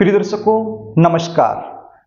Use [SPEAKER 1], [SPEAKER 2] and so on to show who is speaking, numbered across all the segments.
[SPEAKER 1] प्रिय दर्शकों, नमस्कार।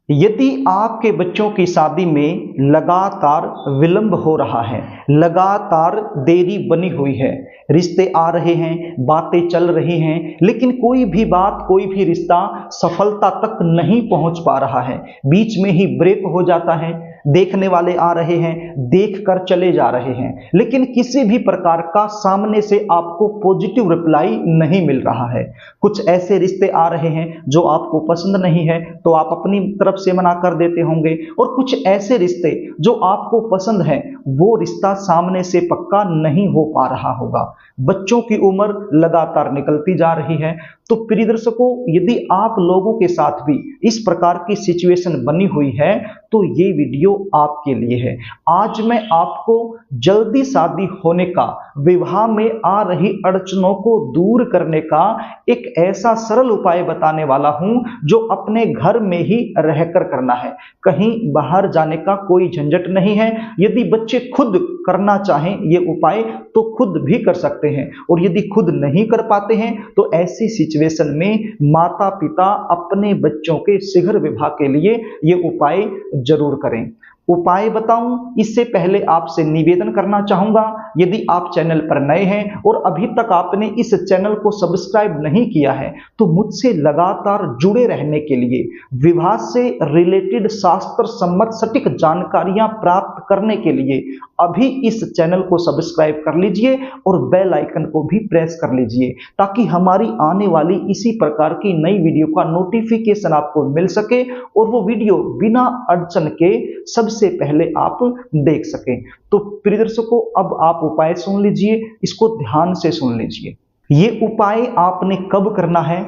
[SPEAKER 1] यदि आपके बच्चों की शादी में लगातार विलंब हो रहा है, लगातार देरी बनी हुई है, रिश्ते आ रहे हैं, बातें चल रही हैं, लेकिन कोई भी बात, कोई भी रिश्ता सफलता तक नहीं पहुंच पा रहा है, बीच में ही ब्रेक हो जाता है, देखने वाले आ रहे हैं, देखकर चले जा रहे हैं, लेकिन किसी भी प्रकार का सामने से आपको पॉजिटिव रिप्लाई नहीं मिल रहा है। कुछ ऐसे रिश्ते आ रहे हैं जो आपको पसंद नहीं है तो आप अपनी तरफ से मना कर देते होंगे, और कुछ ऐसे रिश्ते जो आपको पसंद है वो रिश्ता सामने से पक्का नहीं हो पा रहा होगा। बच्चों की उम्र लगातार निकलती जा रही है। तो प्रिय दर्शकों, यदि आप लोगों के साथ भी इस प्रकार की सिचुएशन बनी हुई है तो ये वीडियो आपके लिए है। आज मैं आपको जल्दी शादी होने का, विवाह में आ रही अड़चनों को दूर करने का एक ऐसा सरल उपाय बताने वाला हूं जो अपने घर में ही रहकर करना है। कहीं बाहर जाने का कोई झंझट नहीं है। यदि बच्चे खुद करना चाहें ये उपाय तो खुद भी कर सकते हैं, और यदि खुद नहीं कर पाते हैं तो ऐसी सिचुएशन में माता पिता अपने बच्चों के शीघ्र विवाह के लिए ये उपाय जरूर करें। उपाय बताऊं इससे पहले आपसे निवेदन करना चाहूंगा, यदि आप चैनल पर नए हैं और अभी तक आपने इस चैनल को सब्सक्राइब नहीं किया है तो मुझसे लगातार जुड़े रहने के लिए, विवाह से रिलेटेड शास्त्र सम्मत सटीक जानकारियां प्राप्त करने के लिए अभी इस चैनल को सब्सक्राइब कर लीजिए और बेल आइकन को भी प्रेस कर लीजिए, ताकि हमारी आने वाली इसी प्रकार की नई वीडियो का नोटिफिकेशन आपको मिल सके और वो वीडियो बिना अड़चन के सबसे पहले आप देख सकें। तो प्रिय दर्शकों, अब आप उपाय सुन लीजिए, इसको ध्यान से सुन लीजिए। ये उपाय आपने कब करना है,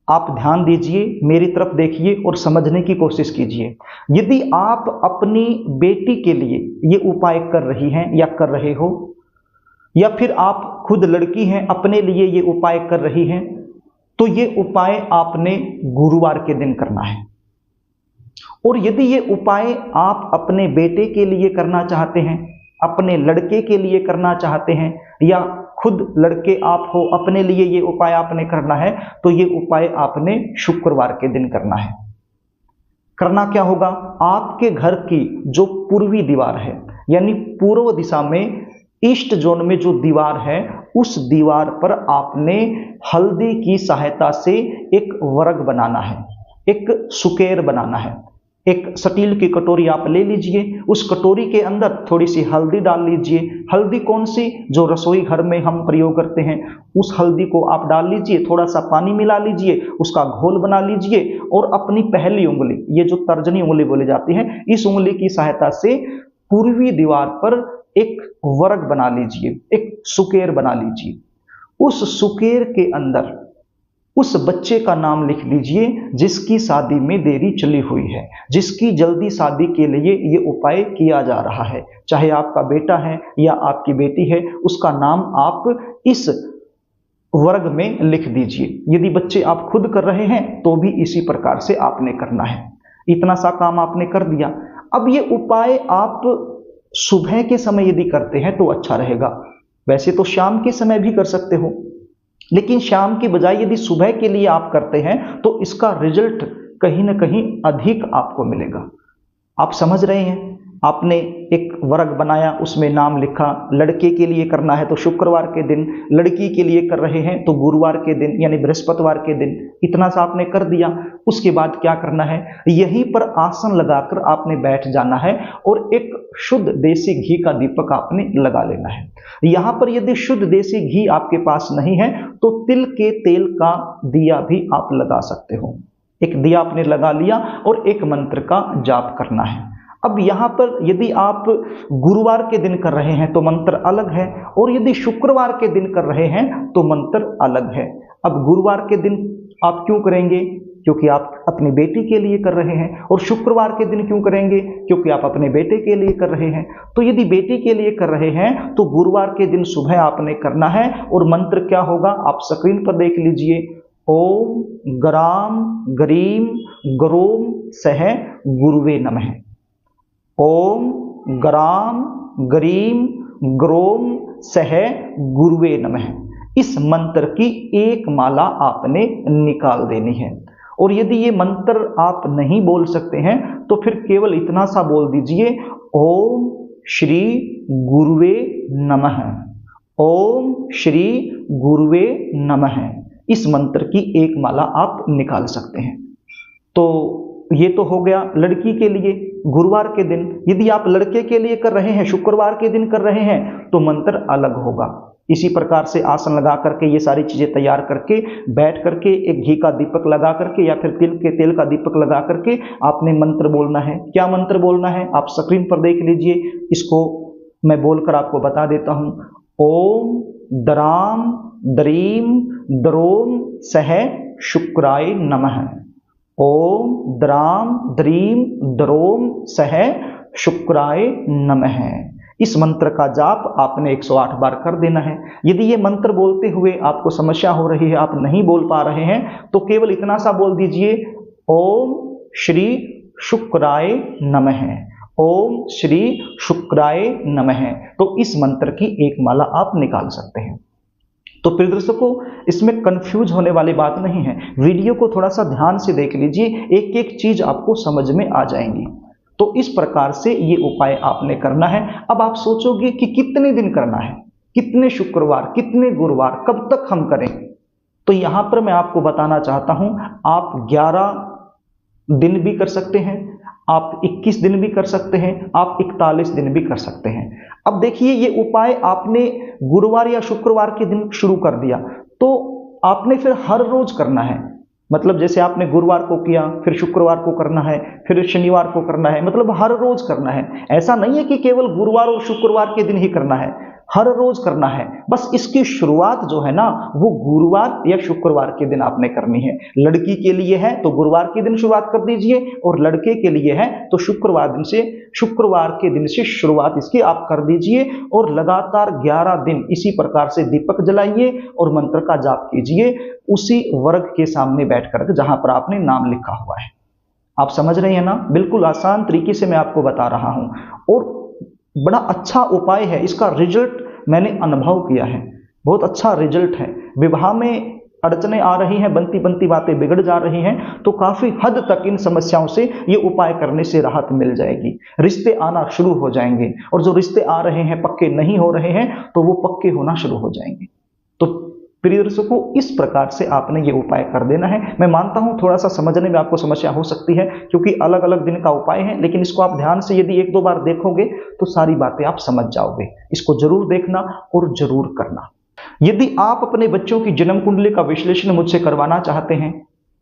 [SPEAKER 1] आप ध्यान दीजिए, मेरी तरफ देखिए और समझने की कोशिश कीजिए। यदि आप अपनी बेटी के लिए ये उपाय कर रही हैं या कर रहे हो, या फिर आप खुद लड़की हैं अपने लिए ये उपाय कर रही हैं, तो ये उपाय आपने गुरुवार के दिन करना है। और यदि ये उपाय आप अपने बेटे के लिए करना चाहते हैं, अपने लड़के के लिए करना चाहते हैं, या खुद लड़के आप हो अपने लिए ये उपाय आपने करना है, तो ये उपाय आपने शुक्रवार के दिन करना है। करना क्या होगा, आपके घर की जो पूर्वी दीवार है, यानी पूर्व दिशा में ईस्ट जोन में जो दीवार है, उस दीवार पर आपने हल्दी की सहायता से एक वर्ग बनाना है, एक सुकेर बनाना है। एक स्टील की कटोरी आप ले लीजिए, उस कटोरी के अंदर थोड़ी सी हल्दी डाल लीजिए। हल्दी कौन सी, जो रसोई घर में हम प्रयोग करते हैं, उस हल्दी को आप डाल लीजिए, थोड़ा सा पानी मिला लीजिए, उसका घोल बना लीजिए, और अपनी पहली उंगली, ये जो तर्जनी उंगली बोली जाती है, इस उंगली की सहायता से पूर्वी दीवार पर एक वर्ग बना लीजिए, एक सुकेर बना लीजिए। उस सुकेर के अंदर उस बच्चे का नाम लिख लीजिए जिसकी शादी में देरी चली हुई है, जिसकी जल्दी शादी के लिए ये उपाय किया जा रहा है। चाहे आपका बेटा है या आपकी बेटी है, उसका नाम आप इस वर्ग में लिख दीजिए। यदि बच्चे आप खुद कर रहे हैं तो भी इसी प्रकार से आपने करना है। इतना सा काम आपने कर दिया। अब ये उपाय आप सुबह के समय यदि करते हैं तो अच्छा रहेगा। वैसे तो शाम के समय भी कर सकते हो, लेकिन शाम की बजाय यदि सुबह के लिए आप करते हैं तो इसका रिजल्ट कहीं ना कहीं अधिक आपको मिलेगा। आप समझ रहे हैं, आपने एक वर्ग बनाया, उसमें नाम लिखा। लड़के के लिए करना है तो शुक्रवार के दिन, लड़की के लिए कर रहे हैं तो गुरुवार के दिन यानी बृहस्पतिवार के दिन। इतना सा आपने कर दिया। उसके बाद क्या करना है, यहीं पर आसन लगाकर आपने बैठ जाना है और एक शुद्ध देसी घी का दीपक आपने लगा लेना है। यहां पर यदि शुद्ध देसी घी आपके पास नहीं है तो तिल के तेल का दिया भी आप लगा सकते हो। एक दिया आपने लगा लिया और एक मंत्र का जाप करना है। अब यहां पर यदि आप गुरुवार के दिन कर रहे हैं तो मंत्र अलग है, और यदि शुक्रवार के दिन कर रहे हैं तो मंत्र अलग है। अब गुरुवार के दिन आप क्यों करेंगे, क्योंकि आप अपनी बेटी के लिए कर रहे हैं, और शुक्रवार के दिन क्यों करेंगे, क्योंकि आप अपने बेटे के लिए कर रहे हैं। तो यदि बेटी के लिए कर रहे हैं तो गुरुवार के दिन सुबह आपने करना है, और मंत्र क्या होगा आप स्क्रीन पर देख लीजिए। ओम ग्राम ग्रीम ग्रोम सह गुरुवे नमः। ओम ग्राम ग्रीम ग्रोम सह गुरुवे नमः। इस मंत्र की एक माला आपने निकाल देनी है। और यदि ये मंत्र आप नहीं बोल सकते हैं तो फिर केवल इतना सा बोल दीजिए, ओम श्री गुरुवे नमः, ओम श्री गुरुवे नमः। इस मंत्र की एक माला आप निकाल सकते हैं। तो ये तो हो गया लड़की के लिए गुरुवार के दिन। यदि आप लड़के के लिए कर रहे हैं, शुक्रवार के दिन कर रहे हैं, तो मंत्र अलग होगा। इसी प्रकार से आसन लगा करके ये सारी चीजें तैयार करके बैठ करके एक घी का दीपक लगा करके या फिर तिल के तेल का दीपक लगा करके आपने मंत्र बोलना है। क्या मंत्र बोलना है आप स्क्रीन पर देख लीजिए, इसको मैं बोलकर आपको बता देता हूं। ओम दराम दरीम दरोम सह शुक्राय नमः। ओम द्राम द्रीम द्रोम सह शुक्राय नमः। इस मंत्र का जाप आपने 108 बार कर देना है। यदि ये मंत्र बोलते हुए आपको समस्या हो रही है, आप नहीं बोल पा रहे हैं, तो केवल इतना सा बोल दीजिए, ओम श्री शुक्राय नमः, ओम श्री शुक्राय नमः। तो इस मंत्र की एक माला आप निकाल सकते हैं। तो प्रिय दर्शकों, इसमें कंफ्यूज होने वाली बात नहीं है। वीडियो को थोड़ा सा ध्यान से देख लीजिए, एक एक चीज आपको समझ में आ जाएंगी। तो इस प्रकार से ये उपाय आपने करना है। अब आप सोचोगे कि कितने दिन करना है, कितने शुक्रवार, कितने गुरुवार, कब तक हम करें? तो यहां पर मैं आपको बताना चाहता हूं, आप 11 दिन भी कर सकते हैं, आप 21 दिन भी कर सकते हैं, आप 41 दिन भी कर सकते हैं। अब देखिए, ये उपाय आपने गुरुवार या शुक्रवार के दिन शुरू कर दिया, तो आपने फिर हर रोज करना है। मतलब जैसे आपने गुरुवार को किया, फिर शुक्रवार को करना है, फिर शनिवार को करना है, मतलब हर रोज करना है। ऐसा नहीं है कि केवल गुरुवार और शुक्रवार के दिन ही करना है, हर रोज करना है। बस इसकी शुरुआत जो है ना, वो गुरुवार या शुक्रवार के दिन आपने करनी है। लड़की के लिए है तो गुरुवार के दिन शुरुआत कर दीजिए, और लड़के के लिए है तो शुक्रवार के दिन से शुरुआत इसकी आप कर दीजिए, और लगातार 11 दिन इसी प्रकार से दीपक जलाइए और मंत्र का जाप कीजिए, उसी वर्ग के सामने बैठकर जहां पर आपने नाम लिखा हुआ है। आप समझ रहे हैं ना? बिल्कुल आसान तरीके से मैं आपको बता रहा हूं, और बड़ा अच्छा उपाय है। इसका रिजल्ट मैंने अनुभव किया है, बहुत अच्छा रिजल्ट है। विवाह में अड़चने आ रही हैं, बनती बनती बातें बिगड़ जा रही हैं, तो काफी हद तक इन समस्याओं से ये उपाय करने से राहत मिल जाएगी। रिश्ते आना शुरू हो जाएंगे, और जो रिश्ते आ रहे हैं पक्के नहीं हो रहे हैं, तो वो पक्के होना शुरू हो जाएंगे। तो प्रिय दर्शकों, इस प्रकार से आपने ये उपाय कर देना है। मैं मानता हूं थोड़ा सा समझने में आपको समस्या हो सकती है, क्योंकि अलग अलग दिन का उपाय है, लेकिन इसको आप ध्यान से यदि 1-2 बार देखोगे तो सारी बातें आप समझ जाओगे। इसको जरूर देखना और जरूर करना। यदि आप अपने बच्चों की जन्म कुंडली का विश्लेषण मुझसे करवाना चाहते हैं,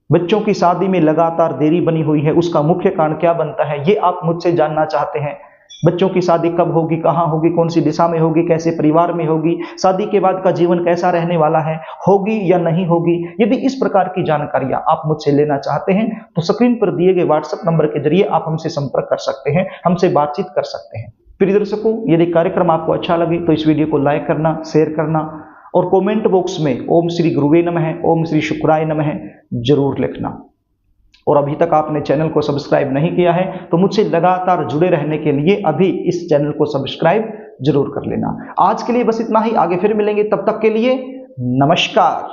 [SPEAKER 1] बच्चों की शादी में लगातार देरी बनी हुई है, उसका मुख्य कारण क्या बनता है, ये आप मुझसे जानना चाहते हैं, बच्चों की शादी कब होगी, कहां होगी, कौन सी दिशा में होगी, कैसे परिवार में होगी, शादी के बाद का जीवन कैसा रहने वाला है, होगी या नहीं होगी, यदि इस प्रकार की जानकारियां आप मुझसे लेना चाहते हैं, तो स्क्रीन पर दिए गए व्हाट्सएप नंबर के जरिए आप हमसे संपर्क कर सकते हैं, हमसे बातचीत कर सकते हैं। प्रिय दर्शकों, यदि कार्यक्रम आपको अच्छा लगे तो इस वीडियो को लाइक करना, शेयर करना, और कमेंट बॉक्स में ओम श्री गुरुवे नमः, ओम श्री शुक्राय नमः जरूर लिखना। और अभी तक आपने चैनल को सब्सक्राइब नहीं किया है तो मुझसे लगातार जुड़े रहने के लिए अभी इस चैनल को सब्सक्राइब जरूर कर लेना। आज के लिए बस इतना ही, आगे फिर मिलेंगे, तब तक के लिए नमस्कार।